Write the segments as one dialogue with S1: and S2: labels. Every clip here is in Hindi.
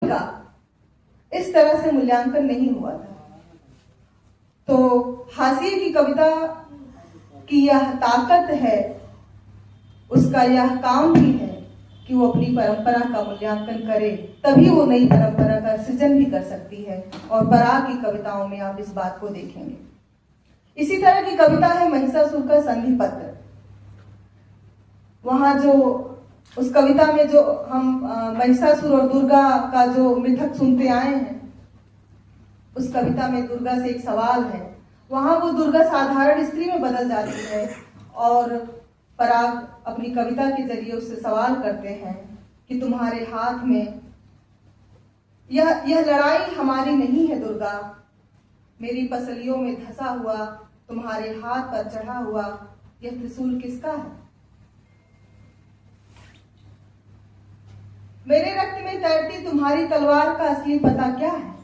S1: का इस तरह से मूल्यांकन नहीं हुआ था। तो हाशिए की कविता की यह ताकत है, उसका यह काम भी है कि वो अपनी परंपरा का मूल्यांकन करे, तभी वो नई परंपरा का सृजन भी कर सकती है। और पराग की कविताओं में आप इस बात को देखेंगे। इसी तरह की कविता है महिषासुर का संधि पत्र। वहां जो उस कविता में जो हम महिषासुर और दुर्गा का जो मिथक सुनते आए हैं, उस कविता में दुर्गा से एक सवाल है। वहां वो दुर्गा साधारण स्त्री में बदल जाती है और पराग अपनी कविता के जरिए उससे सवाल करते हैं कि तुम्हारे हाथ में यह लड़ाई हमारी नहीं है दुर्गा, मेरी पसलियों में धंसा हुआ तुम्हारे हाथ पर चढ़ा हुआ यह त्रिशूल किसका है? मेरे रक्त में तैरती तुम्हारी तलवार का असली पता क्या है?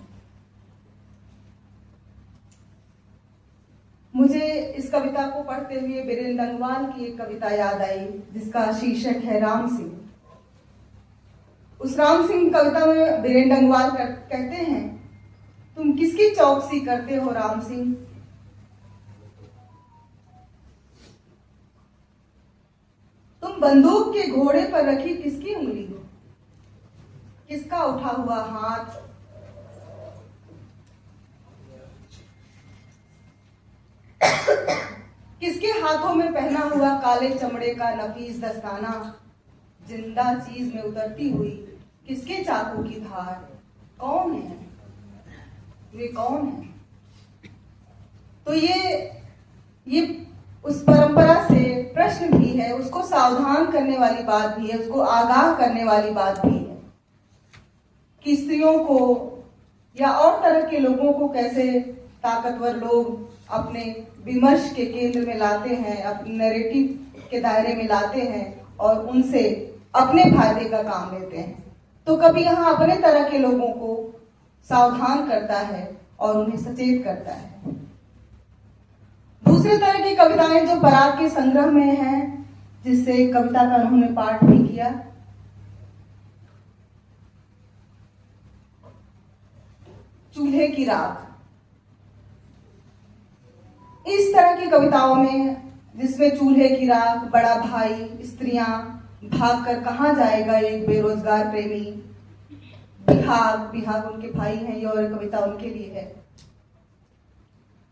S1: मुझे इस कविता को पढ़ते हुए बीरेंद्र डंगवाल की एक कविता याद आई जिसका शीर्षक है राम सिंह। उस राम सिंह कविता में बीरेंद्र डंगवाल कहते हैं, तुम किसकी चौकसी करते हो राम सिंह? तुम बंदूक के घोड़े पर रखी किसकी उंगली हो? किसका उठा हुआ हाथ? किसके हाथों में पहना हुआ काले चमड़े का नफीस दस्ताना? जिंदा चीज में उतरती हुई किसके चाकू की धार? कौन है वे, कौन है? तो ये उस परंपरा से प्रश्न भी है, उसको सावधान करने वाली बात भी है, उसको आगाह करने वाली बात भी है कि स्त्रियों को या और तरह के लोगों को कैसे ताकतवर लोग अपने विमर्श के केंद्र में लाते हैं, अपने नैरेटिव के दायरे में लाते हैं और उनसे अपने फायदे का काम लेते हैं। तो कभी यहाँ अपने तरह के लोगों को सावधान करता है और उन्हें सचेत करता है। दूसरे तरह की कविताएं जो पराग के संग्रह में हैं, जिससे कविता का उन्होंने पाठ भी किया, चूल्हे की राख। इस तरह की कविताओं में जिसमें चूल्हे की राख, बड़ा भाई, स्त्रियां, भागकर कहां जाएगा एक बेरोजगार प्रेमी, बिहाग उनके भाई हैं, ये और कविता उनके लिए है।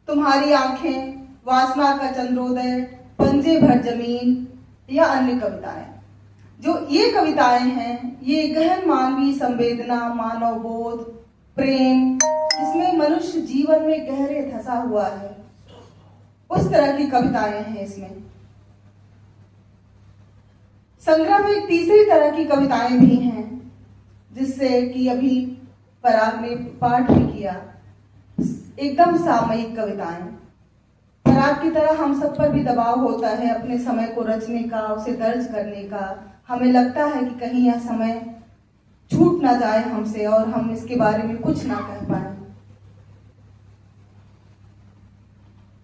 S1: तुम्हारी आंखें, वासना का चंद्रोदय, पंजे भर जमीन या अन्य कविताएं। जो ये कविताएं हैं, ये गहन मानवीय संवेदना, मानव बोध, प्रेम, जिसमें मनुष्य जीवन में गहरे धंसा हुआ है, उस तरह की कविताएं हैं इसमें। संग्रह में एक तीसरी तरह की कविताएं भी हैं जिससे कि अभी पराग ने पाठ भी किया, एकदम सामयिक कविताएं। पराग की तरह हम सब पर भी दबाव होता है अपने समय को रचने का, उसे दर्ज करने का। हमें लगता है कि कहीं यह समय छूट ना जाए हमसे और हम इसके बारे में कुछ ना कह पाए।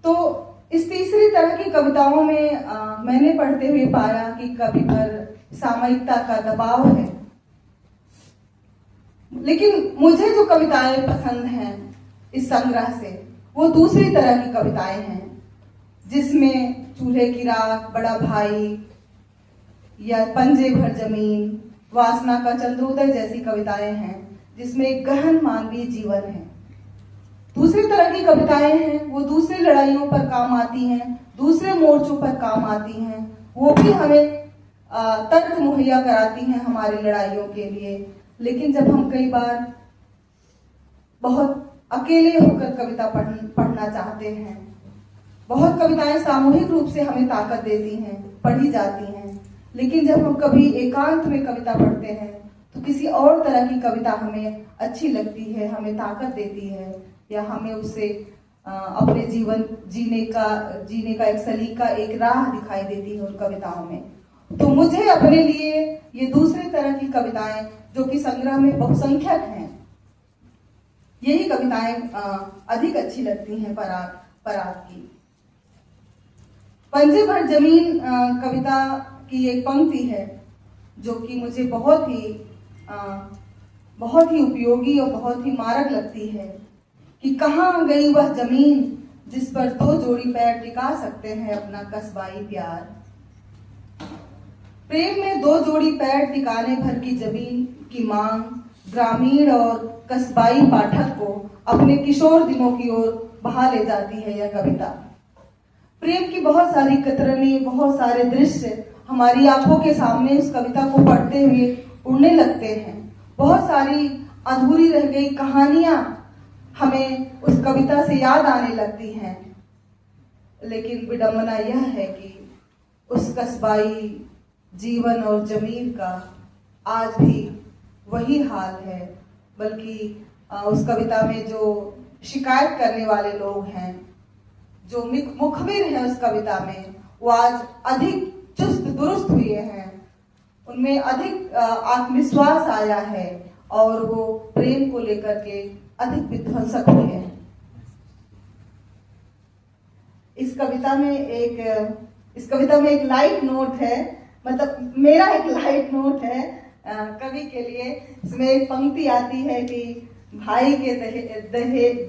S1: तो इस तीसरी तरह की कविताओं में मैंने पढ़ते हुए पाया कि कवि पर सामयिकता का दबाव है। लेकिन मुझे जो कविताएं पसंद हैं इस संग्रह से, वो दूसरी तरह की कविताएं हैं जिसमें चूल्हे की राख, बड़ा भाई या पंजे भर जमीन, वासना का चंद्रोदय जैसी कविताएं हैं जिसमें एक गहन मानवीय जीवन है। दूसरी तरह की कविताएं हैं वो दूसरी लड़ाइयों पर काम आती हैं, दूसरे मोर्चों पर काम आती हैं, वो भी हमें तर्क मुहैया कराती हैं हमारी लड़ाइयों के लिए। लेकिन जब हम कई बार बहुत अकेले होकर कविता पढ़ना चाहते हैं, बहुत कविताएं सामूहिक रूप से हमें ताकत देती हैं, पढ़ी जाती हैं, लेकिन जब हम कभी एकांत में कविता पढ़ते हैं तो किसी और तरह की कविता हमें अच्छी लगती है, हमें ताकत देती है, या हमें उससे अपने जीवन जीने का एक सलीका, एक राह दिखाई देती है उन कविताओं में। तो मुझे अपने लिए ये दूसरे तरह की कविताएं जो कि संग्रह में बहुसंख्यक हैं, यही कविताएं अधिक अच्छी लगती हैं पराग की। पंजे भर जमीन कविता की एक पंक्ति है जो कि मुझे बहुत ही बहुत ही उपयोगी और बहुत ही मारक लगती है कि कहाँ गई वह जमीन जिस पर दो जोड़ी पैर टिका सकते हैं अपना कस्बाई प्यार। प्रेम में दो जोड़ी पैर टिकाने भर की जमीन की मांग ग्रामीण और कस्बाई पाठक को अपने किशोर दिनों की ओर बहा ले जाती है यह कविता। प्रेम की बहुत सारी कतरनी, बहुत सारे दृश्य हमारी आंखों के सामने उस कविता को पढ़ते हुए उड़ने लगते हैं। बहुत सारी अधूरी रह गई कहानियां हमें उस कविता से याद आने लगती हैं। लेकिन विडंबना यह है कि उस कस्बाई जीवन और जमीन का आज भी वही हाल है, बल्कि उस कविता में जो शिकायत करने वाले लोग हैं, जो मुखबिर हैं उस कविता में, वो आज अधिक चुस्त दुरुस्त हुए हैं, उनमें अधिक आत्मविश्वास आया है और वो प्रेम को लेकर के अधिक विध्वंसक हुए हैं। इस कविता में एक लाइट नोट है, मतलब मेरा एक लाइट नोट है कवि के लिए। इसमें एक पंक्ति आती है कि भाई के दहेज